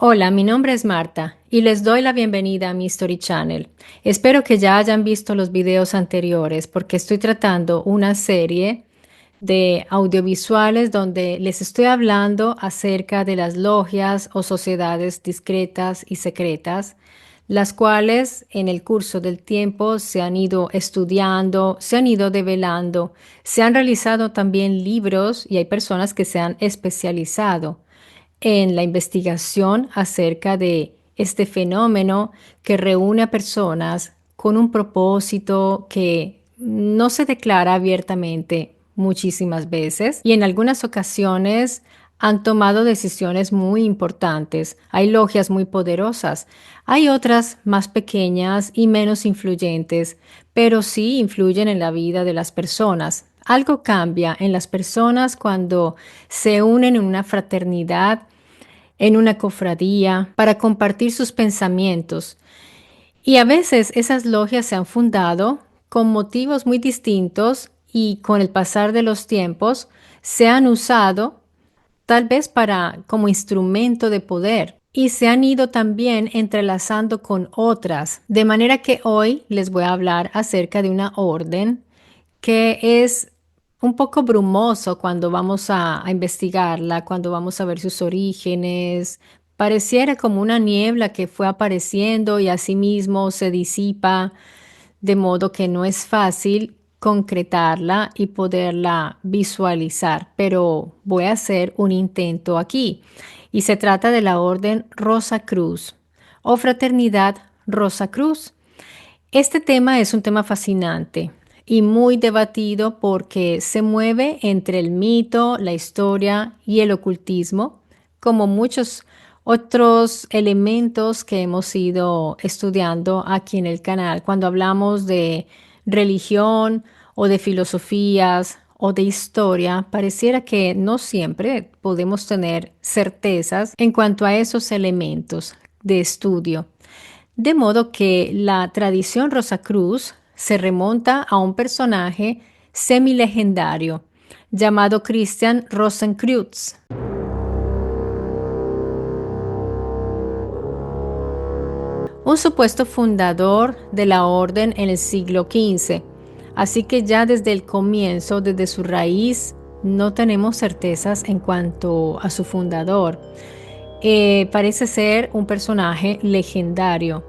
Hola, mi nombre es Marta y les doy la bienvenida a mi Story Channel. Espero que ya hayan visto los videos anteriores porque estoy tratando una serie de audiovisuales donde les estoy hablando acerca de las logias o sociedades discretas y secretas, las cuales en el curso del tiempo se han ido estudiando, se han ido develando, se han realizado también libros y hay personas que se han especializado en la investigación acerca de este fenómeno que reúne a personas con un propósito que no se declara abiertamente muchísimas veces y en algunas ocasiones han tomado decisiones muy importantes. Hay logias muy poderosas, hay otras más pequeñas y menos influyentes, pero sí influyen en la vida de las personas. Algo cambia en las personas cuando se unen en una fraternidad, en una cofradía, para compartir sus pensamientos. Y a veces esas logias se han fundado con motivos muy distintos y con el pasar de los tiempos se han usado tal vez para como instrumento de poder y se han ido también entrelazando con otras, de manera que hoy les voy a hablar acerca de una orden que es un poco brumoso cuando vamos a investigarla, cuando vamos a ver sus orígenes. Pareciera como una niebla que fue apareciendo y asimismo se disipa, de modo que no es fácil concretarla y poderla visualizar, pero voy a hacer un intento aquí. Y se trata de la Orden Rosa Cruz o Fraternidad Rosa Cruz. Este tema es un tema fascinante y muy debatido porque se mueve entre el mito, la historia y el ocultismo, como muchos otros elementos que hemos ido estudiando aquí en el canal. Cuando hablamos de religión o de filosofías o de historia, pareciera que no siempre podemos tener certezas en cuanto a esos elementos de estudio. De modo que la tradición Rosacruz se remonta a un personaje semilegendario llamado Christian Rosenkreuz, un supuesto fundador de la orden en el siglo XV. Así que ya desde el comienzo, desde su raíz, no tenemos certezas en cuanto a su fundador. Parece ser un personaje legendario.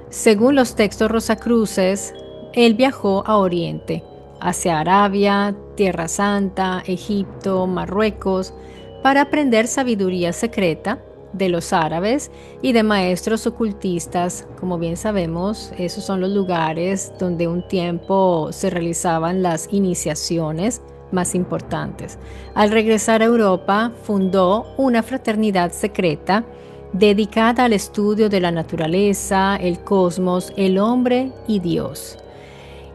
Según los textos rosacruces, él viajó a Oriente, hacia Arabia, Tierra Santa, Egipto, Marruecos, para aprender sabiduría secreta de los árabes y de maestros ocultistas. Como bien sabemos, esos son los lugares donde un tiempo se realizaban las iniciaciones más importantes. Al regresar a Europa, fundó una fraternidad secreta dedicada al estudio de la naturaleza, el cosmos, el hombre y Dios,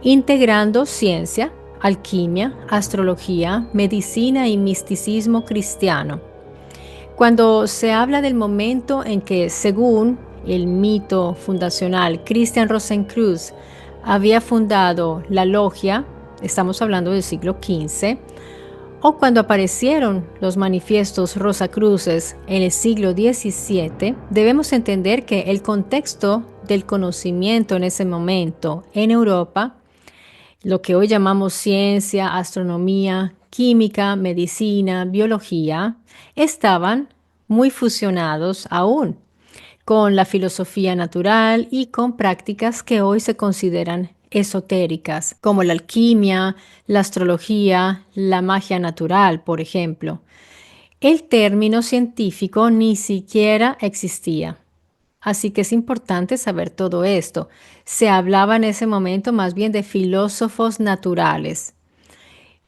integrando ciencia, alquimia, astrología, medicina y misticismo cristiano. Cuando se habla del momento en que, según el mito fundacional, Christian Rosenkreuz había fundado la logia, estamos hablando del siglo XV, o cuando aparecieron los manifiestos rosacruces en el siglo XVII, debemos entender que el contexto del conocimiento en ese momento en Europa, lo que hoy llamamos ciencia, astronomía, química, medicina, biología, estaban muy fusionados aún con la filosofía natural y con prácticas que hoy se consideran esotéricas, como la alquimia, la astrología, la magia natural, por ejemplo. El término científico ni siquiera existía. Así que es importante saber todo esto. Se hablaba en ese momento más bien de filósofos naturales.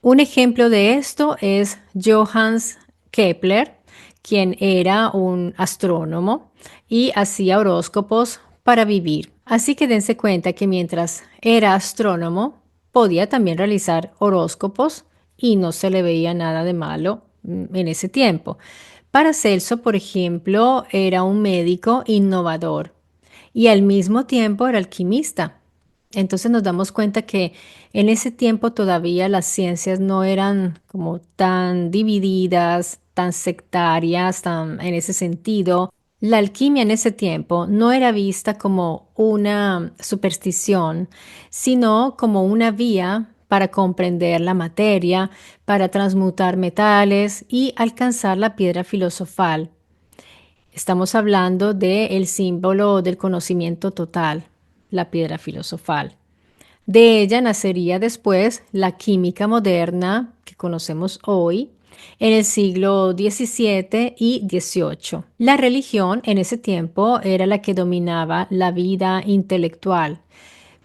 Un ejemplo de esto es Johannes Kepler, quien era un astrónomo y hacía horóscopos para vivir. Así que dense cuenta que mientras era astrónomo, podía también realizar horóscopos y no se le veía nada de malo en ese tiempo. Paracelso, por ejemplo, era un médico innovador y al mismo tiempo era alquimista. Entonces nos damos cuenta que en ese tiempo todavía las ciencias no eran como tan divididas, tan sectarias, tan en ese sentido. La alquimia en ese tiempo no era vista como una superstición, sino como una vía para comprender la materia, para transmutar metales y alcanzar la piedra filosofal. Estamos hablando del símbolo del conocimiento total, la piedra filosofal. De ella nacería después la química moderna que conocemos hoy en el siglo XVII y XVIII. La religión en ese tiempo era la que dominaba la vida intelectual,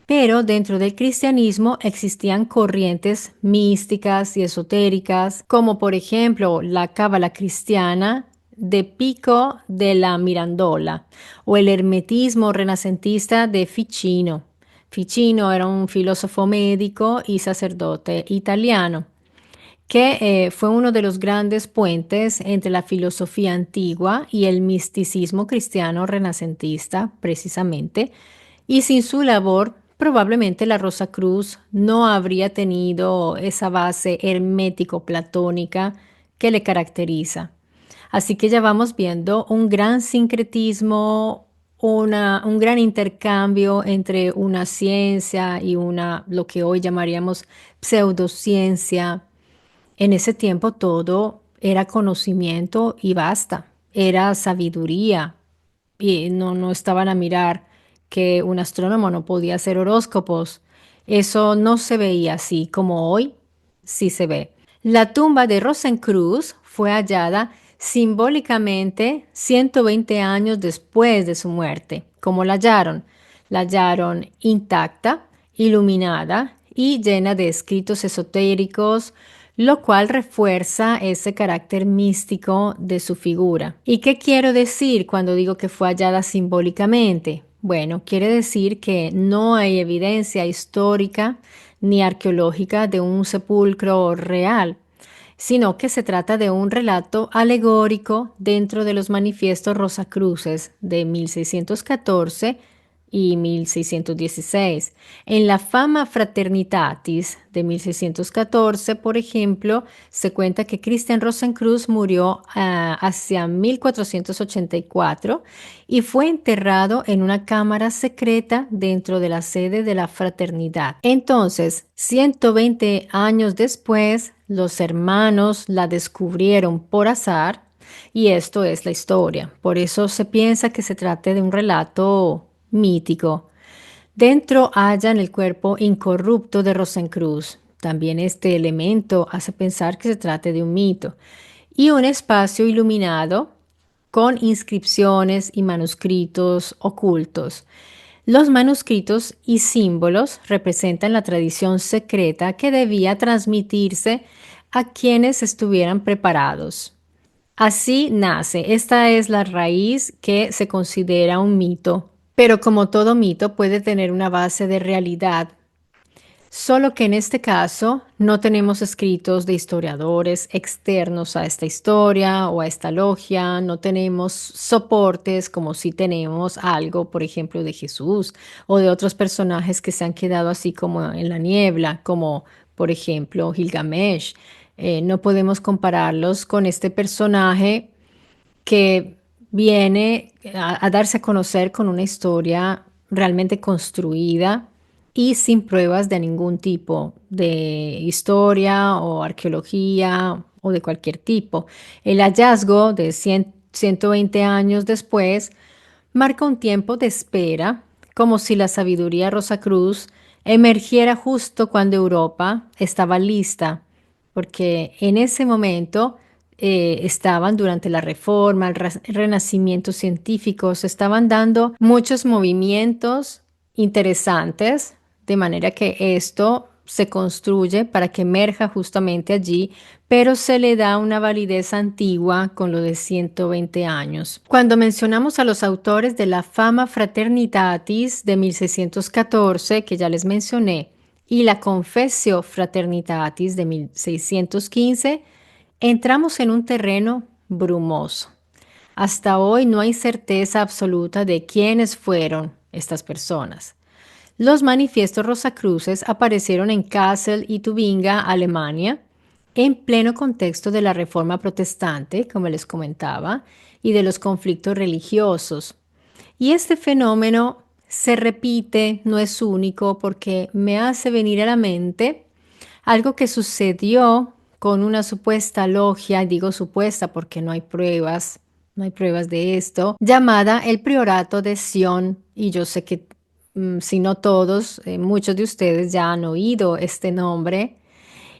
pero dentro del cristianismo existían corrientes místicas y esotéricas, como por ejemplo la cábala cristiana de Pico de la Mirandola o el hermetismo renacentista de Ficino. Ficino era un filósofo médico y sacerdote italiano que fue uno de los grandes puentes entre la filosofía antigua y el misticismo cristiano renacentista, precisamente, y sin su labor, probablemente la Rosa Cruz no habría tenido esa base hermético-platónica que le caracteriza. Así que ya vamos viendo un gran sincretismo, un gran intercambio entre una ciencia y lo que hoy llamaríamos pseudociencia. En ese tiempo todo era conocimiento y basta, era sabiduría y no estaban a mirar que un astrónomo no podía hacer horóscopos. Eso no se veía así como hoy sí se ve. La tumba de Rosencruz fue hallada simbólicamente 120 años después de su muerte. ¿Cómo la hallaron? La hallaron intacta, iluminada y llena de escritos esotéricos, lo cual refuerza ese carácter místico de su figura. ¿Y qué quiero decir cuando digo que fue hallada simbólicamente? Bueno, quiere decir que no hay evidencia histórica ni arqueológica de un sepulcro real, sino que se trata de un relato alegórico dentro de los manifiestos Rosacruces de 1614 y 1616. En la Fama Fraternitatis de 1614, por ejemplo, se cuenta que Christian Rosencruz murió hacia 1484 y fue enterrado en una cámara secreta dentro de la sede de la fraternidad. Entonces, 120 años después, los hermanos la descubrieron por azar y esto es la historia. Por eso se piensa que se trate de un relato mítico. Dentro hallan el cuerpo incorrupto de Rosencruz. También este elemento hace pensar que se trate de un mito. Y un espacio iluminado con inscripciones y manuscritos ocultos. Los manuscritos y símbolos representan la tradición secreta que debía transmitirse a quienes estuvieran preparados. Así nace, esta es la raíz que se considera un mito, pero como todo mito puede tener una base de realidad, solo que en este caso no tenemos escritos de historiadores externos a esta historia o a esta logia, no tenemos soportes como si tenemos algo, por ejemplo, de Jesús o de otros personajes que se han quedado así como en la niebla, como por ejemplo Gilgamesh. No podemos compararlos con este personaje que viene a darse a conocer con una historia realmente construida y sin pruebas de ningún tipo de historia o arqueología o de cualquier tipo. El hallazgo de 120 años después marca un tiempo de espera, como si la sabiduría Rosacruz emergiera justo cuando Europa estaba lista, porque en ese momento estaban durante la Reforma, el Renacimiento científico, se estaban dando muchos movimientos interesantes, de manera que esto se construye para que emerja justamente allí, pero se le da una validez antigua con lo de 120 años. Cuando mencionamos a los autores de la Fama Fraternitatis de 1614, que ya les mencioné, y la Confessio Fraternitatis de 1615, entramos en un terreno brumoso. Hasta hoy no hay certeza absoluta de quiénes fueron estas personas. Los manifiestos rosacruces aparecieron en Kassel y Tubinga, Alemania, en pleno contexto de la Reforma Protestante, como les comentaba, y de los conflictos religiosos. Y este fenómeno se repite, no es único, porque me hace venir a la mente algo que sucedió con una supuesta logia, digo supuesta porque no hay pruebas de esto, llamada el Priorato de Sion. Y yo sé que, si no todos, muchos de ustedes ya han oído este nombre.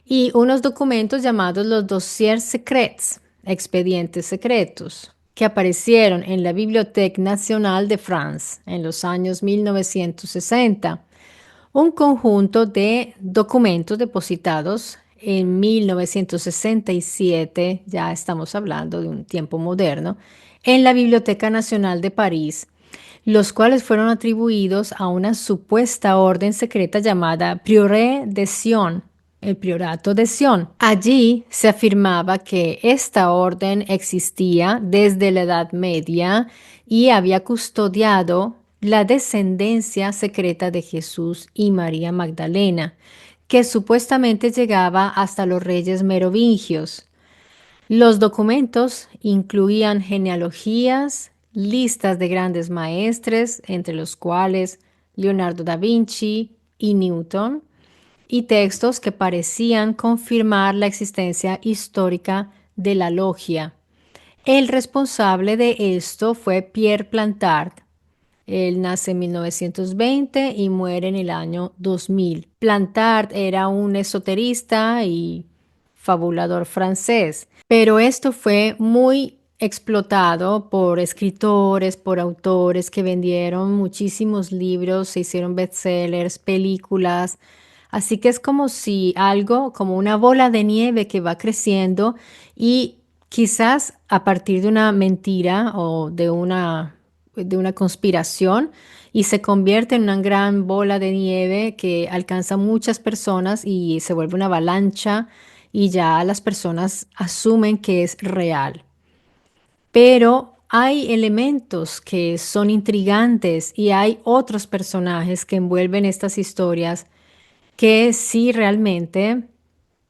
Y unos documentos llamados los Dossiers Secrets, expedientes secretos, que aparecieron en la Bibliothèque Nationale de France en los años 1960. Un conjunto de documentos depositados en 1967, ya estamos hablando de un tiempo moderno, en la Biblioteca Nacional de París, los cuales fueron atribuidos a una supuesta orden secreta llamada Prieuré de Sion, el Priorato de Sion. Allí se afirmaba que esta orden existía desde la Edad Media y había custodiado la descendencia secreta de Jesús y María Magdalena, que supuestamente llegaba hasta los reyes merovingios. Los documentos incluían genealogías, listas de grandes maestres, entre los cuales Leonardo da Vinci y Newton, y textos que parecían confirmar la existencia histórica de la logia. El responsable de esto fue Pierre Plantard. Él nace en 1920 y muere en el año 2000. Plantard era un esoterista y fabulador francés, pero esto fue muy explotado por escritores, por autores que vendieron muchísimos libros, se hicieron bestsellers, películas. Así que es como si algo, como una bola de nieve que va creciendo y quizás a partir de una mentira o de una conspiración y se convierte en una gran bola de nieve que alcanza muchas personas y se vuelve una avalancha y ya las personas asumen que es real. Pero hay elementos que son intrigantes y hay otros personajes que envuelven estas historias que sí realmente,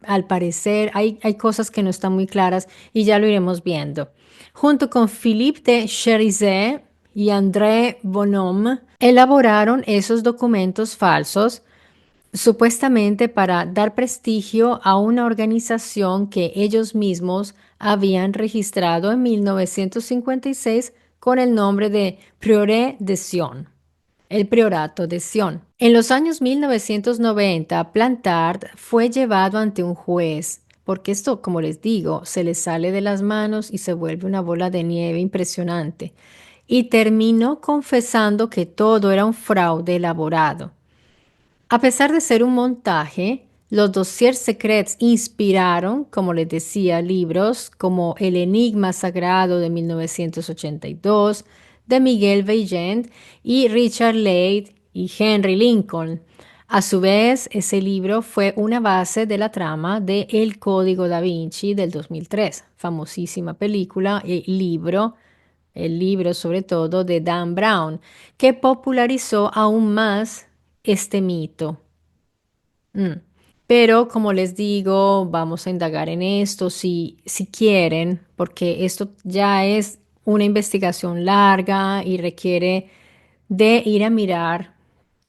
al parecer, hay cosas que no están muy claras y ya lo iremos viendo. Junto con Philippe de Cherizet y André Bonhomme, elaboraron esos documentos falsos supuestamente para dar prestigio a una organización que ellos mismos habían registrado en 1956 con el nombre de Prieuré de Sion, el Priorato de Sion. En los años 1990, Plantard fue llevado ante un juez, porque esto, como les digo, se le sale de las manos y se vuelve una bola de nieve impresionante, y terminó confesando que todo era un fraude elaborado. A pesar de ser un montaje, los Dossiers Secrets inspiraron, como les decía, libros como El Enigma Sagrado de 1982, de Miguel Weygand y Richard Leigh y Henry Lincoln. A su vez, ese libro fue una base de la trama de El Código da Vinci del 2003, famosísima película y libro, el libro sobre todo de Dan Brown, que popularizó aún más este mito. Mm. Pero como les digo, vamos a indagar en esto si quieren, porque esto ya es una investigación larga y requiere de ir a mirar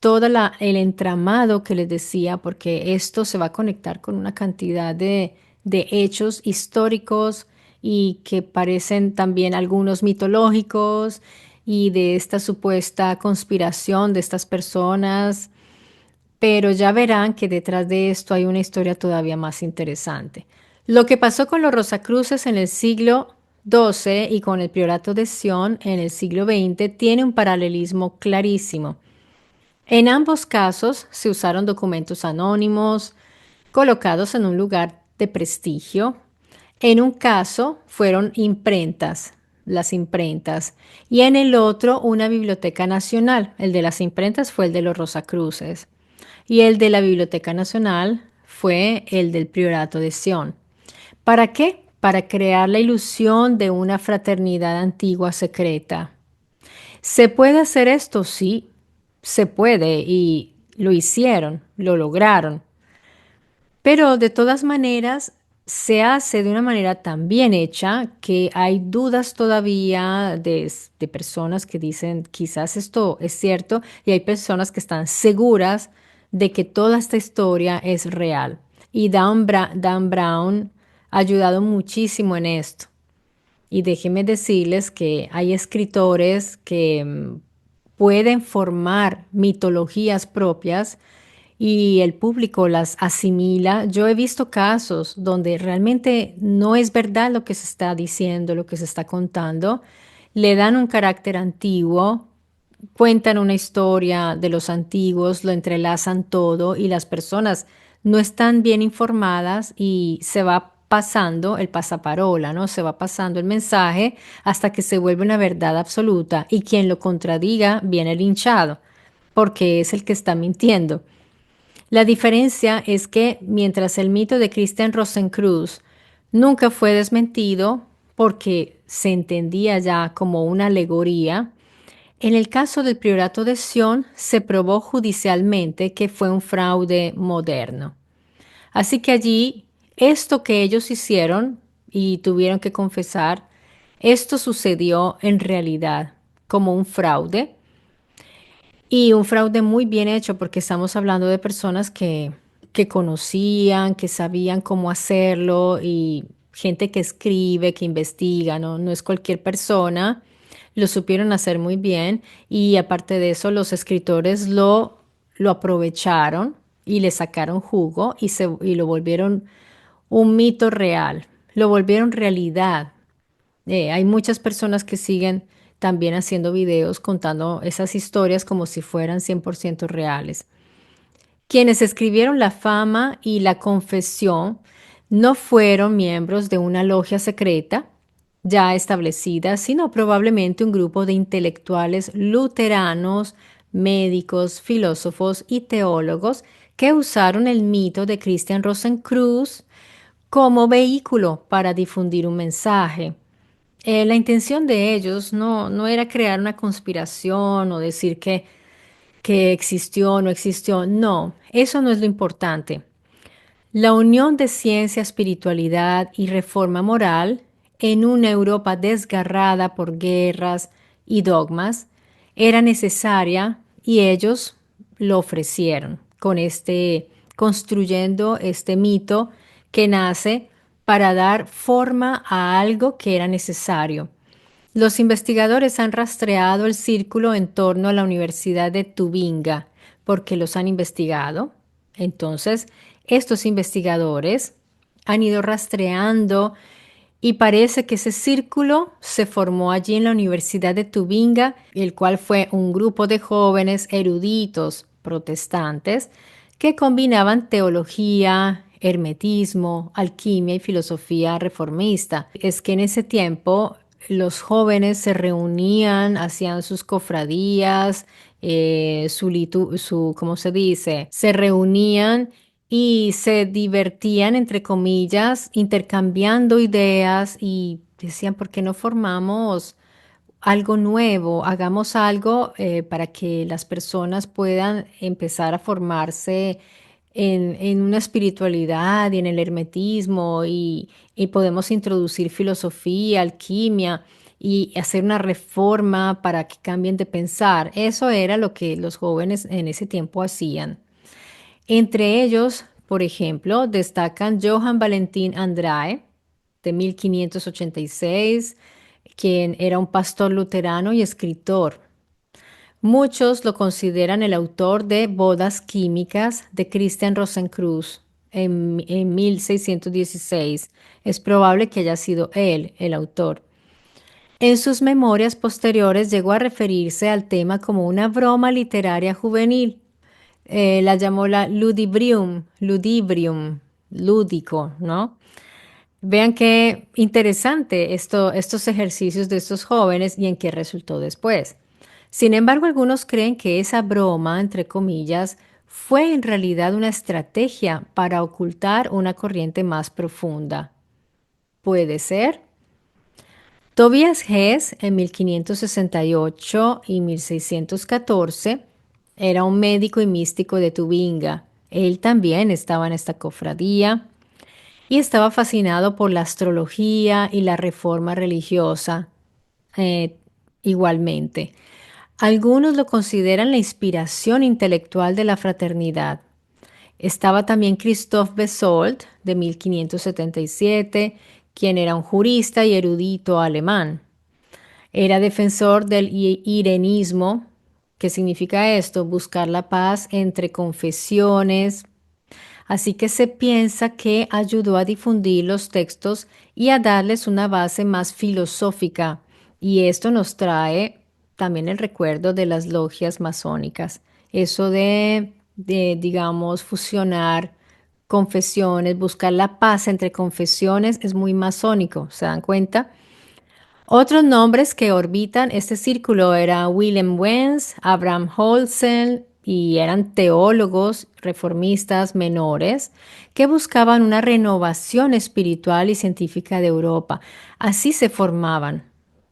todo el entramado que les decía, porque esto se va a conectar con una cantidad de hechos históricos y que parecen también algunos mitológicos y de esta supuesta conspiración de estas personas, pero ya verán que detrás de esto hay una historia todavía más interesante. Lo que pasó con los Rosacruces en el siglo XII y con el Priorato de Sion en el siglo XX tiene un paralelismo clarísimo. En ambos casos se usaron documentos anónimos colocados en un lugar de prestigio. En un caso fueron imprentas, las imprentas, y en el otro una biblioteca nacional. El de las imprentas fue el de los Rosacruces y el de la Biblioteca Nacional fue el del Priorato de Sion. ¿Para qué? Para crear la ilusión de una fraternidad antigua secreta. ¿Se puede hacer esto? Sí, se puede y lo hicieron, lo lograron. Pero de todas maneras, se hace de una manera tan bien hecha que hay dudas todavía de personas que dicen quizás esto es cierto y hay personas que están seguras de que toda esta historia es real. Y Dan Brown ha ayudado muchísimo en esto. Y déjenme decirles que hay escritores que pueden formar mitologías propias y el público las asimila. Yo he visto casos donde realmente no es verdad lo que se está diciendo, lo que se está contando. Le dan un carácter antiguo, cuentan una historia de los antiguos, lo entrelazan todo y las personas no están bien informadas y se va pasando el pasaparola, ¿no? Se va pasando el mensaje hasta que se vuelve una verdad absoluta y quien lo contradiga viene linchado porque es el que está mintiendo. La diferencia es que mientras el mito de Christian Rosenkreuz nunca fue desmentido porque se entendía ya como una alegoría, en el caso del priorato de Sion se probó judicialmente que fue un fraude moderno. Así que allí, esto que ellos hicieron y tuvieron que confesar, esto sucedió en realidad como un fraude y un fraude muy bien hecho porque estamos hablando de personas que conocían, que sabían cómo hacerlo y gente que escribe, que investiga, ¿no? No es cualquier persona. Lo supieron hacer muy bien y aparte de eso los escritores lo aprovecharon y le sacaron jugo y lo volvieron un mito real, lo volvieron realidad. Hay muchas personas que siguen también haciendo videos contando esas historias como si fueran 100% reales. Quienes escribieron La fama y La confesión no fueron miembros de una logia secreta ya establecida, sino probablemente un grupo de intelectuales luteranos, médicos, filósofos y teólogos que usaron el mito de Christian Rosenkreuz como vehículo para difundir un mensaje. La intención de ellos no era crear una conspiración o decir que existió o no existió. No, eso no es lo importante. La unión de ciencia, espiritualidad y reforma moral en una Europa desgarrada por guerras y dogmas era necesaria y ellos lo ofrecieron con construyendo este mito que nace para dar forma a algo que era necesario. Los investigadores han rastreado el círculo en torno a la Universidad de Tubinga porque los han investigado. Entonces, estos investigadores han ido rastreando y parece que ese círculo se formó allí en la Universidad de Tubinga, el cual fue un grupo de jóvenes eruditos protestantes que combinaban teología, hermetismo, alquimia y filosofía reformista. Es que en ese tiempo los jóvenes se reunían, hacían sus cofradías, ¿cómo se dice? Se reunían y se divertían, entre comillas, intercambiando ideas y decían, ¿por qué no formamos algo nuevo? Hagamos algo para que las personas puedan empezar a formarse en una espiritualidad y en el hermetismo y podemos introducir filosofía, alquimia y hacer una reforma para que cambien de pensar. Eso era lo que los jóvenes en ese tiempo hacían. Entre ellos, por ejemplo, destacan Johann Valentin Andrae, de 1586, quien era un pastor luterano y escritor. Muchos lo consideran el autor de Bodas Químicas de Christian Rosenkreuz en 1616. Es probable que haya sido él el autor. En sus memorias posteriores llegó a referirse al tema como una broma literaria juvenil. La llamó la ludibrium, lúdico, ¿no? Vean qué interesante estos ejercicios de estos jóvenes y en qué resultó después. Sin embargo, algunos creen que esa broma, entre comillas, fue en realidad una estrategia para ocultar una corriente más profunda. Puede ser. Tobias Hess, en 1568 y 1614, era un médico y místico de Tubinga. Él también estaba en esta cofradía y estaba fascinado por la astrología y la reforma religiosa eh, igualmente. Algunos lo consideran la inspiración intelectual de la fraternidad. Estaba también Christophe Besold, de 1577, quien era un jurista y erudito alemán. Era defensor del irenismo. ¿Qué significa esto? Buscar la paz entre confesiones. Así que se piensa que ayudó a difundir los textos y a darles una base más filosófica. Y esto nos trae también el recuerdo de las logias masónicas. Eso digamos, fusionar confesiones, buscar la paz entre confesiones es muy masónico, ¿se dan cuenta? Otros nombres que orbitan este círculo eran Wilhelm Wentz, Abraham Holzen y eran teólogos reformistas menores que buscaban una renovación espiritual y científica de Europa. Así se formaban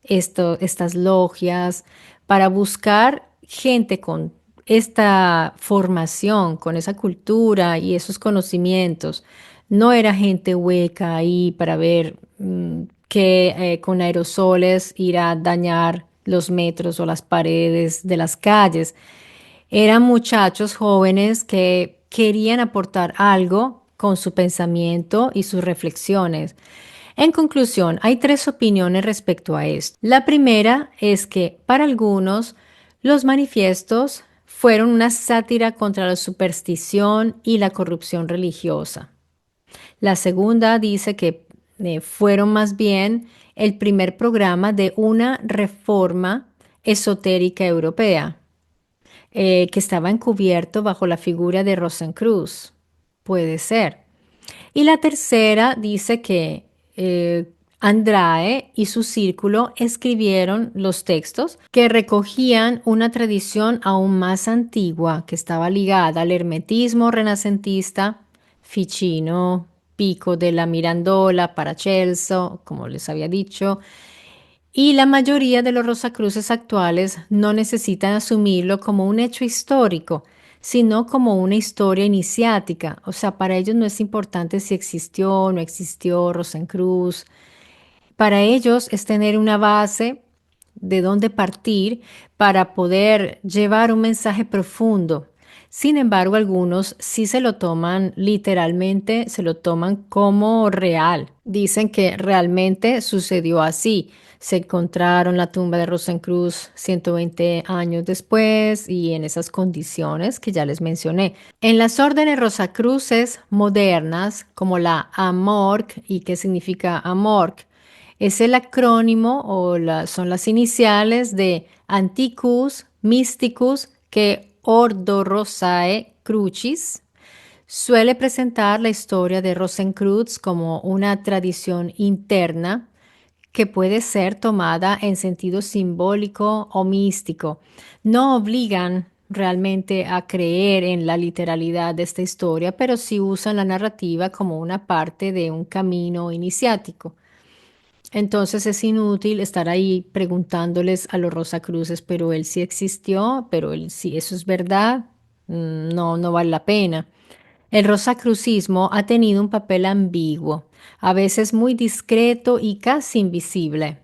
estas logias para buscar gente con esta formación, con esa cultura y esos conocimientos. No era gente hueca ahí para ver que con aerosoles ir a dañar los metros o las paredes de las calles. Eran muchachos jóvenes que querían aportar algo con su pensamiento y sus reflexiones. En conclusión, hay tres opiniones respecto a esto. La primera es que para algunos los manifiestos fueron una sátira contra la superstición y la corrupción religiosa. La segunda dice que fueron más bien el primer programa de una reforma esotérica europea, que estaba encubierto bajo la figura de Rosencruz. Puede ser. Y la tercera dice que Andrae y su círculo escribieron los textos que recogían una tradición aún más antigua que estaba ligada al hermetismo renacentista, Ficino, Pico de la Mirandola, Paracelso, como les había dicho, y la mayoría de los Rosacruces actuales no necesitan asumirlo como un hecho histórico, sino como una historia iniciática. O sea, para ellos no es importante si existió o no existió Rosencruz. Para ellos es tener una base de dónde partir para poder llevar un mensaje profundo. Sin embargo, algunos sí se lo toman literalmente, se lo toman como real. Dicen que realmente sucedió así. Se encontraron la tumba de Rosencruz 120 años después y en esas condiciones que ya les mencioné. En las órdenes rosacruces modernas, como la AMORC, ¿y qué significa AMORC? Es el acrónimo o son las iniciales de Antiquus Mysticus que Ordo Rosae Crucis. Suele presentar la historia de Rosencruz como una tradición interna que puede ser tomada en sentido simbólico o místico. No obligan realmente a creer en la literalidad de esta historia, pero sí usan la narrativa como una parte de un camino iniciático. Entonces es inútil estar ahí preguntándoles a los Rosacruces, pero él sí existió, pero él sí, eso es verdad. No, no vale la pena. El rosacrucismo ha tenido un papel ambiguo, a veces muy discreto y casi invisible.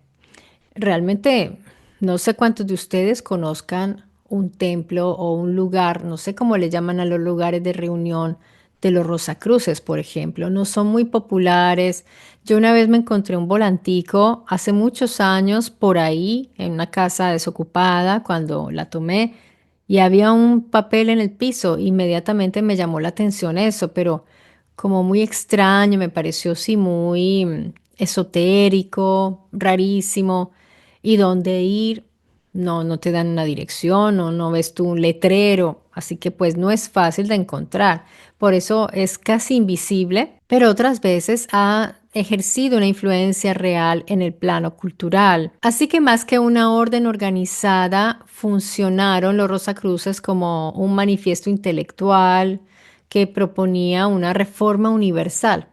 Realmente no sé cuántos de ustedes conozcan un templo o un lugar, no sé cómo le llaman a los lugares de reunión de los Rosacruces, por ejemplo. No son muy populares. Yo una vez me encontré un volantico hace muchos años por ahí en una casa desocupada cuando la tomé y había un papel en el piso. Inmediatamente me llamó la atención eso, pero como muy extraño, me pareció sí muy esotérico, rarísimo. ¿Y dónde ir? No, no te dan una dirección o no ves tú un letrero, así que pues no es fácil de encontrar. Por eso es casi invisible, pero otras veces ha ejercido una influencia real en el plano cultural. Así que más que una orden organizada, funcionaron los Rosacruces como un manifiesto intelectual que proponía una reforma universal,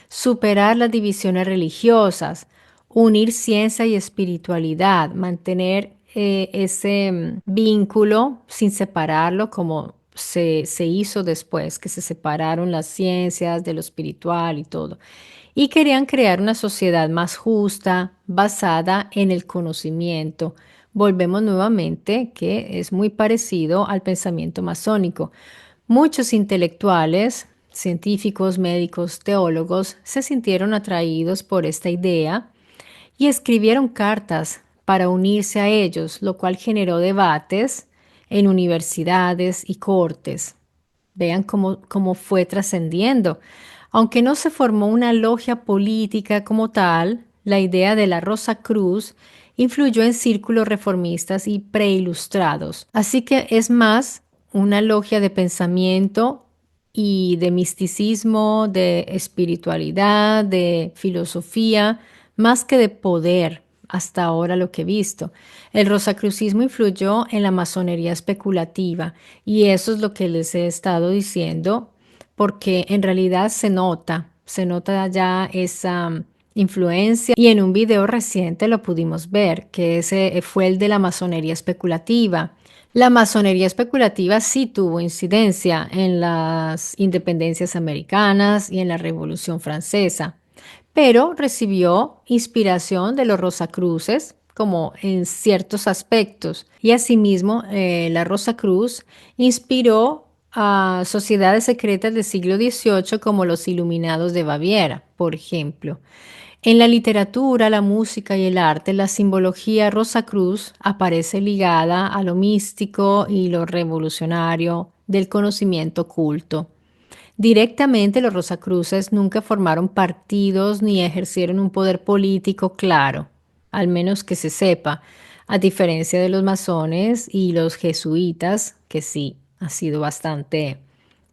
superar las divisiones religiosas, unir ciencia y espiritualidad, mantener ese vínculo sin separarlo como se hizo después, que se separaron las ciencias de lo espiritual y todo. Y querían crear una sociedad más justa, basada en el conocimiento. Volvemos nuevamente que es muy parecido al pensamiento masónico. Muchos intelectuales, científicos, médicos, teólogos se sintieron atraídos por esta idea y escribieron cartas para unirse a ellos, lo cual generó debates en universidades y cortes. Vean cómo fue trascendiendo. Aunque no se formó una logia política como tal, la idea de la Rosa Cruz influyó en círculos reformistas y preilustrados. Así que es más una logia de pensamiento y de misticismo, de espiritualidad, de filosofía, más que de poder, hasta ahora lo que he visto. El rosacrucismo influyó en la masonería especulativa y eso es lo que les he estado diciendo, porque en realidad se nota ya esa influencia y en un video reciente lo pudimos ver, que ese fue el de la masonería especulativa. La masonería especulativa sí tuvo incidencia en las independencias americanas y en la Revolución Francesa, pero recibió inspiración de los Rosacruces, como en ciertos aspectos. Y asimismo, la Rosacruz inspiró a sociedades secretas del siglo XVIII como los Iluminados de Baviera, por ejemplo. En la literatura, la música y el arte, la simbología Rosacruz aparece ligada a lo místico y lo revolucionario del conocimiento oculto. Directamente los Rosacruces nunca formaron partidos ni ejercieron un poder político claro, al menos que se sepa, a diferencia de los masones y los jesuitas, que sí han sido bastante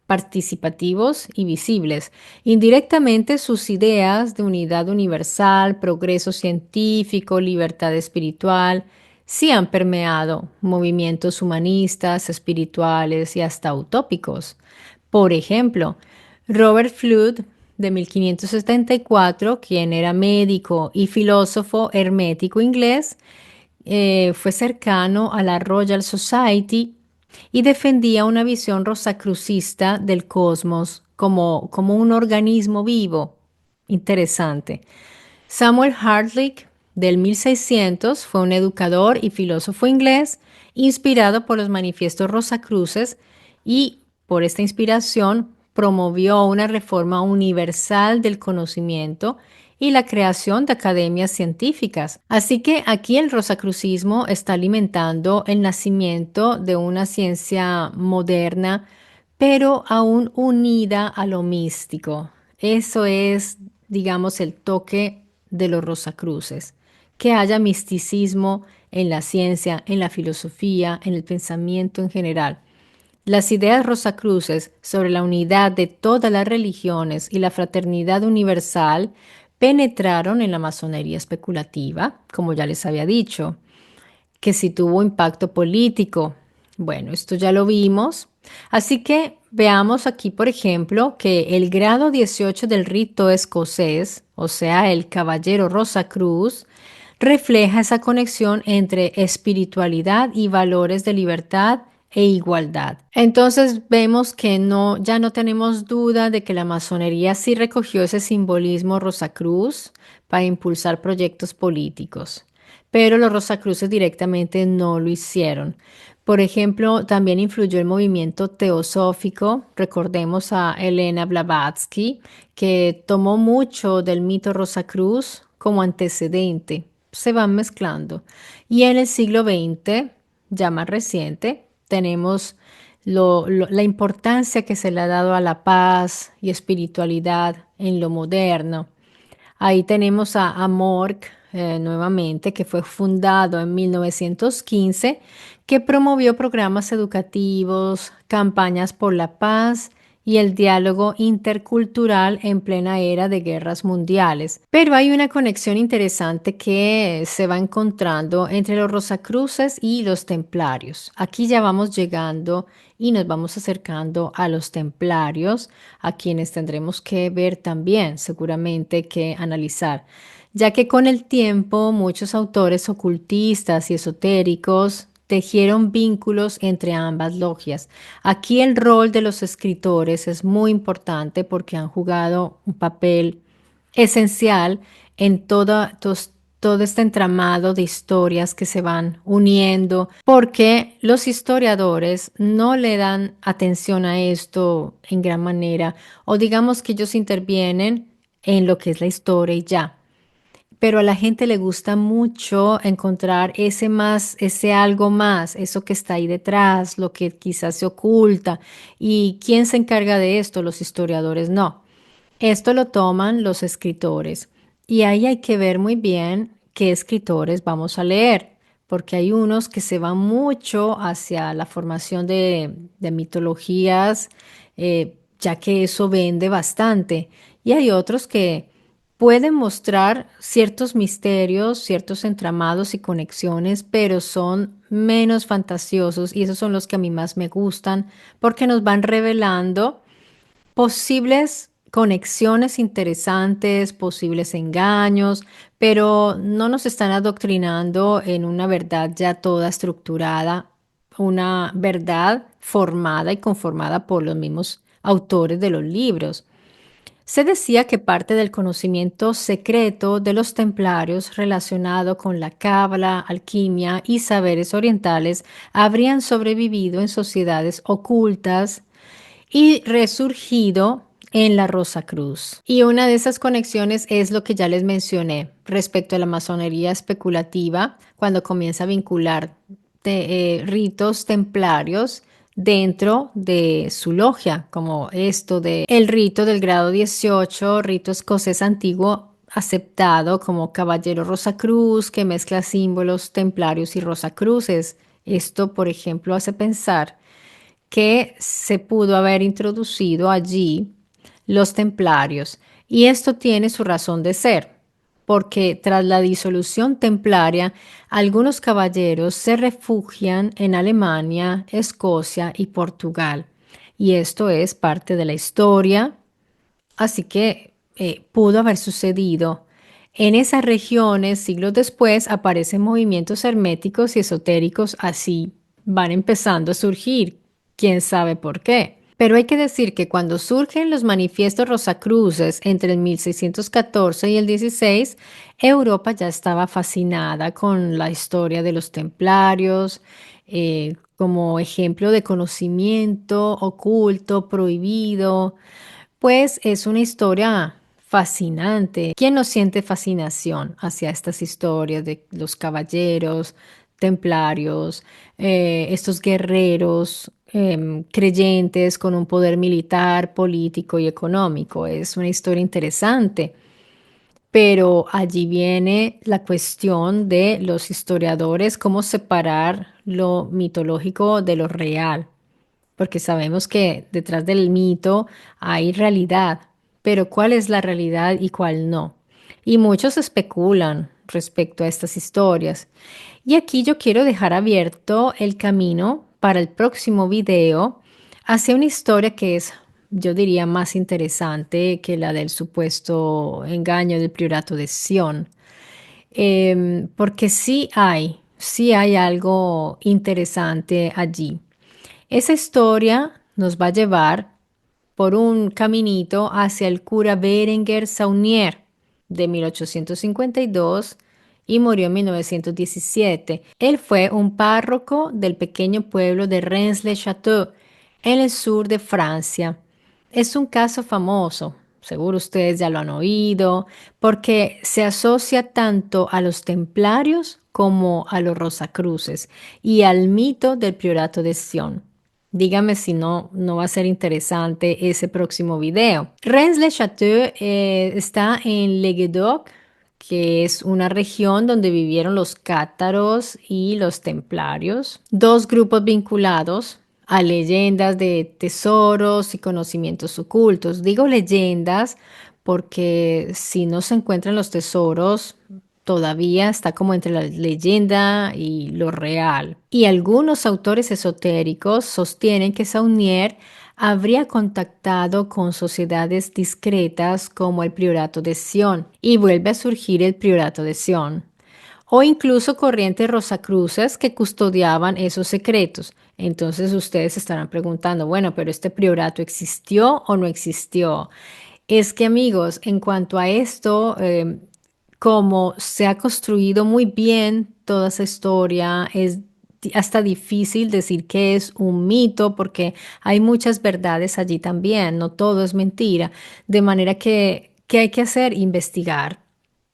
participativos y visibles. Indirectamente sus ideas de unidad universal, progreso científico, libertad espiritual, sí han permeado movimientos humanistas, espirituales y hasta utópicos. Por ejemplo, Robert Fludd, de 1574, quien era médico y filósofo hermético inglés, fue cercano a la Royal Society y defendía una visión rosacrucista del cosmos como un organismo vivo. Interesante. Samuel Hartley, del 1600, fue un educador y filósofo inglés inspirado por los manifiestos rosacruces y por esta inspiración promovió una reforma universal del conocimiento y la creación de academias científicas. Así que aquí el rosacrucismo está alimentando el nacimiento de una ciencia moderna, pero aún unida a lo místico. Eso es, digamos, el toque de los rosacruces, que haya misticismo en la ciencia, en la filosofía, en el pensamiento en general. Las ideas rosacruces sobre la unidad de todas las religiones y la fraternidad universal penetraron en la masonería especulativa, como ya les había dicho, que si tuvo impacto político. Bueno, esto ya lo vimos. Así que veamos aquí, por ejemplo, que el grado 18 del rito escocés, o sea, el caballero Rosacruz, refleja esa conexión entre espiritualidad y valores de libertad e igualdad. Entonces vemos que ya no tenemos duda de que la masonería sí recogió ese simbolismo Rosacruz para impulsar proyectos políticos, pero los Rosacruces directamente no lo hicieron. Por ejemplo, también influyó el movimiento teosófico. Recordemos a Elena Blavatsky, que tomó mucho del mito Rosacruz como antecedente. Se van mezclando. Y en el siglo XX, ya más reciente, tenemos la importancia que se le ha dado a la paz y espiritualidad en lo moderno. Ahí tenemos a Mork nuevamente, que fue fundado en 1915, que promovió programas educativos, campañas por la paz y el diálogo intercultural en plena era de guerras mundiales. Pero hay una conexión interesante que se va encontrando entre los Rosacruces y los Templarios. Aquí ya vamos llegando y nos vamos acercando a los Templarios, a quienes tendremos que ver también, seguramente que analizar, ya que con el tiempo muchos autores ocultistas y esotéricos tejieron vínculos entre ambas logias. Aquí el rol de los escritores es muy importante porque han jugado un papel esencial en todo este entramado de historias que se van uniendo, porque los historiadores no le dan atención a esto en gran manera, o digamos que ellos intervienen en lo que es la historia y ya. Pero a la gente le gusta mucho encontrar ese más, ese algo más, eso que está ahí detrás, lo que quizás se oculta. ¿Y quién se encarga de esto? Los historiadores no. Esto lo toman los escritores. Y ahí hay que ver muy bien qué escritores vamos a leer, porque hay unos que se van mucho hacia la formación de mitologías, ya que eso vende bastante. Y hay otros que pueden mostrar ciertos misterios, ciertos entramados y conexiones, pero son menos fantasiosos y esos son los que a mí más me gustan porque nos van revelando posibles conexiones interesantes, posibles engaños, pero no nos están adoctrinando en una verdad ya toda estructurada, una verdad formada y conformada por los mismos autores de los libros. Se decía que parte del conocimiento secreto de los templarios relacionado con la cábala, alquimia y saberes orientales habrían sobrevivido en sociedades ocultas y resurgido en la Rosa Cruz. Y una de esas conexiones es lo que ya les mencioné respecto a la masonería especulativa, cuando comienza a vincular ritos templarios dentro de su logia, como esto de el rito del grado 18, rito escocés antiguo aceptado como caballero Rosacruz, que mezcla símbolos templarios y rosacruces. Esto, por ejemplo, hace pensar que se pudo haber introducido allí los templarios. Y esto tiene su razón de ser, porque tras la disolución templaria, algunos caballeros se refugian en Alemania, Escocia y Portugal. Y esto es parte de la historia, así que pudo haber sucedido. En esas regiones, siglos después, aparecen movimientos herméticos y esotéricos, así van empezando a surgir, quién sabe por qué. Pero hay que decir que cuando surgen los manifiestos rosacruces entre el 1614 y el 16, Europa ya estaba fascinada con la historia de los templarios, como ejemplo de conocimiento oculto, prohibido. Pues es una historia fascinante. ¿Quién no siente fascinación hacia estas historias de los caballeros, templarios, estos guerreros creyentes con un poder militar, político y económico? Es una historia interesante. Pero allí viene la cuestión de los historiadores, cómo separar lo mitológico de lo real, porque sabemos que detrás del mito hay realidad, pero ¿cuál es la realidad y cuál no? Y muchos especulan respecto a estas historias. Y aquí yo quiero dejar abierto el camino para el próximo video hacia una historia que es, yo diría, más interesante que la del supuesto engaño del priorato de Sion. Porque sí hay algo interesante allí. Esa historia nos va a llevar por un caminito hacia el cura Berenguer Saunier de 1852 y murió en 1917. Él fue un párroco del pequeño pueblo de Rennes-le-Château en el sur de Francia. Es un caso famoso, seguro ustedes ya lo han oído, porque se asocia tanto a los templarios como a los rosacruces y al mito del priorato de Sion. Dígame si no va a ser interesante ese próximo video. Rennes-le-Château está en Languedoc, que es una región donde vivieron los cátaros y los templarios, dos grupos vinculados a leyendas de tesoros y conocimientos ocultos. Digo leyendas porque si no se encuentran los tesoros, todavía está como entre la leyenda y lo real. Y algunos autores esotéricos sostienen que Saunier habría contactado con sociedades discretas como el Priorato de Sion y vuelve a surgir el Priorato de Sion. o incluso corrientes rosacruces que custodiaban esos secretos. Entonces ustedes se estarán preguntando, bueno, pero ¿este priorato existió o no existió? Es que amigos, en cuanto a esto, como se ha construido muy bien toda esa historia, es hasta difícil decir que es un mito porque hay muchas verdades allí también, no todo es mentira, de manera que, ¿qué hay que hacer? Investigar,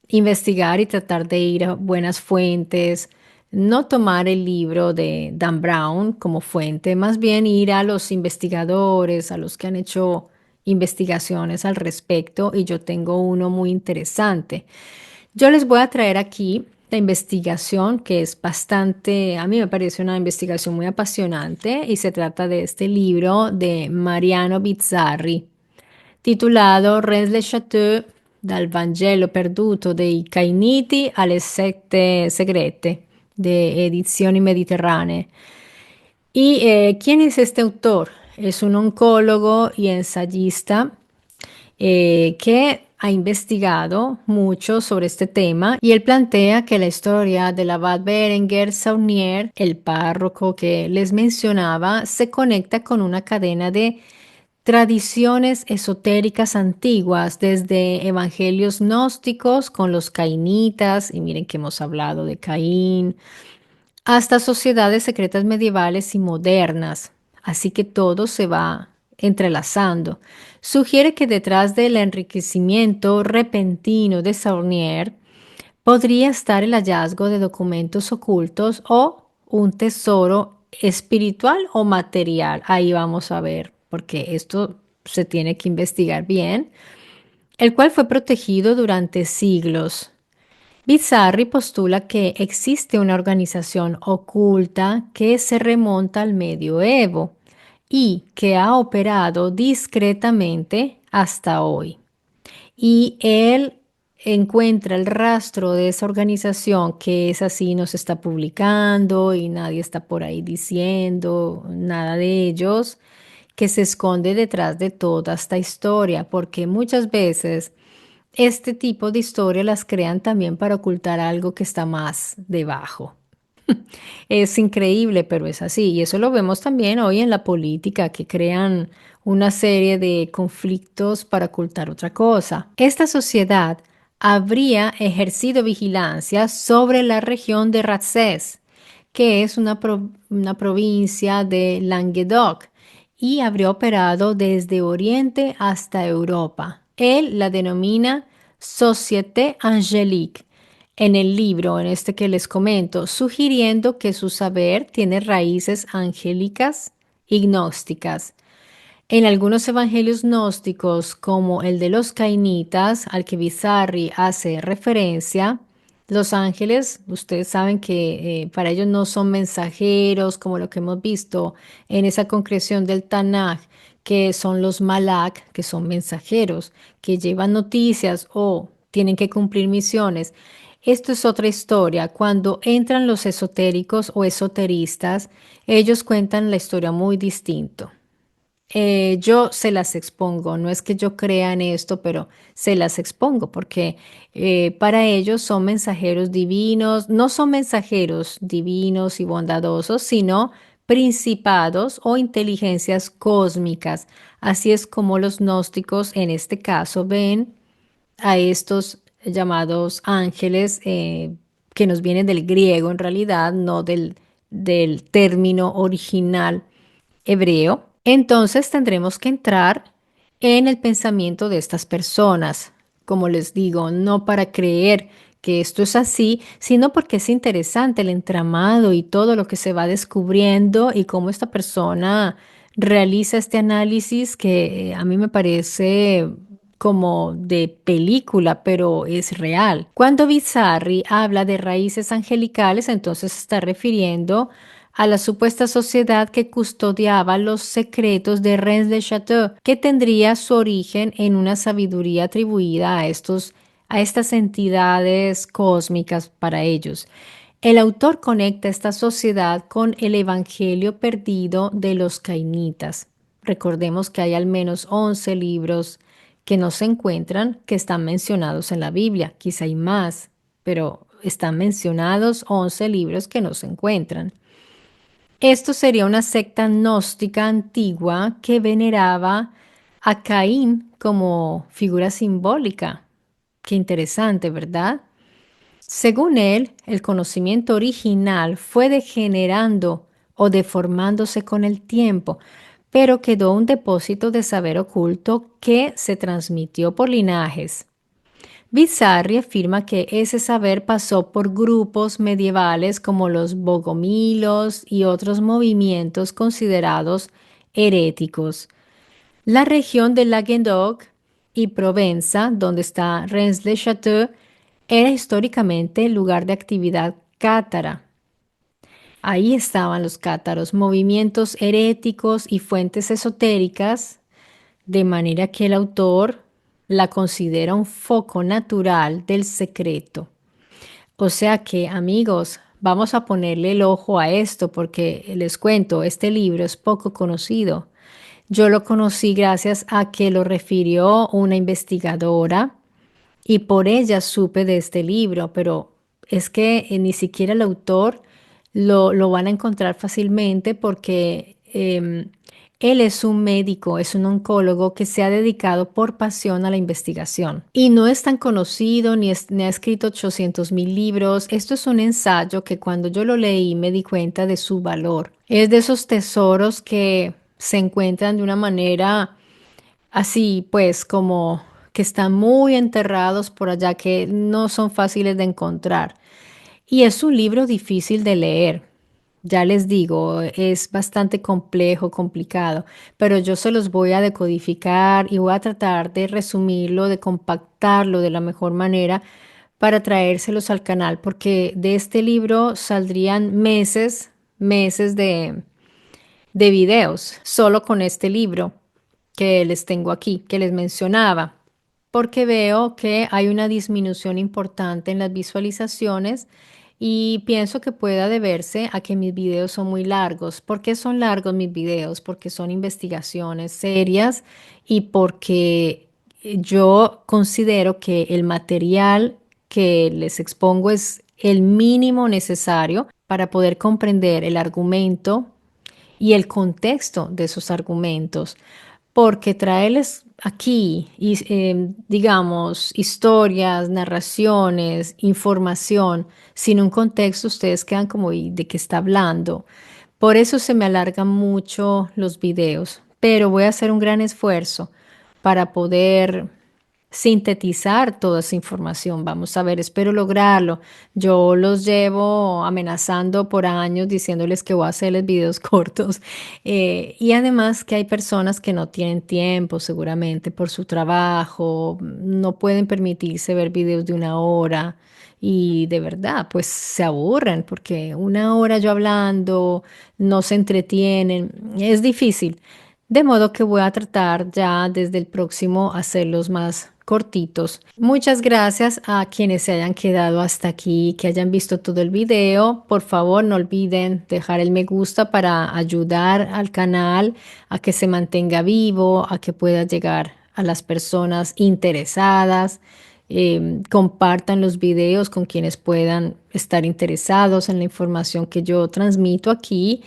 investigar y tratar de ir a buenas fuentes, no tomar el libro de Dan Brown como fuente, más bien ir a los investigadores, a los que han hecho investigaciones al respecto, y yo tengo uno muy interesante. Yo les voy a traer aquí la investigación que es bastante, a mí me parece una investigación muy apasionante, y se trata de este libro de Mariano Bizzarri titolato Res le Chateau dal Vangelo perduto dei Cainiti alle sette segrete de Edizioni Mediterranee. ¿Y quién es este autor? Es un oncólogo y ensayista que ha investigado mucho sobre este tema, y él plantea que la historia del abad Berenguer Saunier, el párroco que les mencionaba, se conecta con una cadena de tradiciones esotéricas antiguas, desde evangelios gnósticos con los cainitas, y miren que hemos hablado de Caín, hasta sociedades secretas medievales y modernas. Así que todo se va entrelazando. Sugiere que detrás del enriquecimiento repentino de Saunier podría estar el hallazgo de documentos ocultos o un tesoro espiritual o material. Ahí vamos a ver, porque esto se tiene que investigar bien, el cual fue protegido durante siglos. Bizzarri postula que existe una organización oculta que se remonta al medioevo y que ha operado discretamente hasta hoy. Y él encuentra el rastro de esa organización, que es así, no se está publicando y nadie está por ahí diciendo nada de ellos, que se esconde detrás de toda esta historia, porque muchas veces este tipo de historias las crean también para ocultar algo que está más debajo. Es increíble, pero es así. Y eso lo vemos también hoy en la política, que crean una serie de conflictos para ocultar otra cosa. Esta sociedad habría ejercido vigilancia sobre la región de Razès, que es una provincia de Languedoc, y habría operado desde Oriente hasta Europa. Él la denomina Société Angélique en el libro, en este que les comento, sugiriendo que su saber tiene raíces angélicas y gnósticas. En algunos evangelios gnósticos, como el de los cainitas, al que Bizarri hace referencia, los ángeles, ustedes saben que para ellos no son mensajeros, como lo que hemos visto en esa concreción del Tanaj, que son los malak, que son mensajeros, que llevan noticias o tienen que cumplir misiones. Esto es otra historia. Cuando entran los esotéricos o esoteristas, ellos cuentan la historia muy distinto. Yo se las expongo, no es que yo crea en esto, pero se las expongo porque para ellos son mensajeros divinos, no son mensajeros divinos y bondadosos, sino principados o inteligencias cósmicas. Así es como los gnósticos en este caso ven a estos llamados ángeles, que nos vienen del griego en realidad, no del término original hebreo. Entonces tendremos que entrar en el pensamiento de estas personas, como les digo, no para creer que esto es así, sino porque es interesante el entramado y todo lo que se va descubriendo, y cómo esta persona realiza este análisis que a mí me parece como de película, pero es real. Cuando Bizzarri habla de raíces angelicales, entonces se está refiriendo a la supuesta sociedad que custodiaba los secretos de Rennes le Chateau, que tendría su origen en una sabiduría atribuida a estas entidades cósmicas para ellos. El autor conecta esta sociedad con el Evangelio perdido de los cainitas. Recordemos que hay al menos 11 libros que no se encuentran, que están mencionados en la Biblia. Quizá hay más, pero están mencionados 11 libros que no se encuentran. Esto sería una secta gnóstica antigua que veneraba a Caín como figura simbólica. Qué interesante, ¿verdad? Según él, el conocimiento original fue degenerando o deformándose con el tiempo, pero quedó un depósito de saber oculto que se transmitió por linajes. Bizarri afirma que ese saber pasó por grupos medievales como los bogomilos y otros movimientos considerados heréticos. La región de Languedoc y Provenza, donde está Rennes-le-Château, era históricamente el lugar de actividad cátara. Ahí estaban los cátaros, movimientos heréticos y fuentes esotéricas, de manera que el autor la considera un foco natural del secreto. O sea que, amigos, vamos a ponerle el ojo a esto porque les cuento, este libro es poco conocido. Yo lo conocí gracias a que lo refirió una investigadora y por ella supe de este libro, pero es que ni siquiera el autor lo van a encontrar fácilmente porque él es un médico, es un oncólogo que se ha dedicado por pasión a la investigación. Y no es tan conocido ni ha escrito 800.000 libros. Esto es un ensayo que cuando yo lo leí me di cuenta de su valor. Es de esos tesoros que se encuentran de una manera así pues como que están muy enterrados por allá, que no son fáciles de encontrar. Y es un libro difícil de leer. Ya les digo, es bastante complejo, complicado, pero yo se los voy a decodificar y voy a tratar de resumirlo, de compactarlo de la mejor manera para traérselos al canal, porque de este libro saldrían meses de videos, solo con este libro que les tengo aquí, que les mencionaba, porque veo que hay una disminución importante en las visualizaciones y pienso que pueda deberse a que mis videos son muy largos. ¿Por qué son largos mis videos? Porque son investigaciones serias y porque yo considero que el material que les expongo es el mínimo necesario para poder comprender el argumento y el contexto de esos argumentos, porque traerles aquí, digamos, historias, narraciones, información, sin un contexto, ustedes quedan como, ¿y de qué está hablando? Por eso se me alargan mucho los videos, pero voy a hacer un gran esfuerzo para poder sintetizar toda esa información. Vamos a ver, espero lograrlo. Yo los llevo amenazando por años diciéndoles que voy a hacerles videos cortos. Y además que hay personas que no tienen tiempo seguramente por su trabajo, no pueden permitirse ver videos de una hora. Y de verdad, pues se aburren porque una hora yo hablando, no se entretienen, es difícil. De modo que voy a tratar ya desde el próximo hacerlos más cortitos. Muchas gracias a quienes se hayan quedado hasta aquí, que hayan visto todo el video. Por favor, no olviden dejar el me gusta para ayudar al canal a que se mantenga vivo, a que pueda llegar a las personas interesadas. Compartan los videos con quienes puedan estar interesados en la información que yo transmito aquí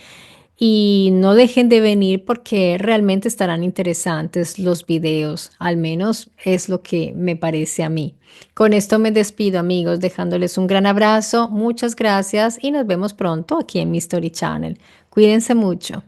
y no dejen de venir porque realmente estarán interesantes los videos, al menos es lo que me parece a mí. Con esto me despido, amigos, dejándoles un gran abrazo, muchas gracias y nos vemos pronto aquí en mi Story Channel. Cuídense mucho.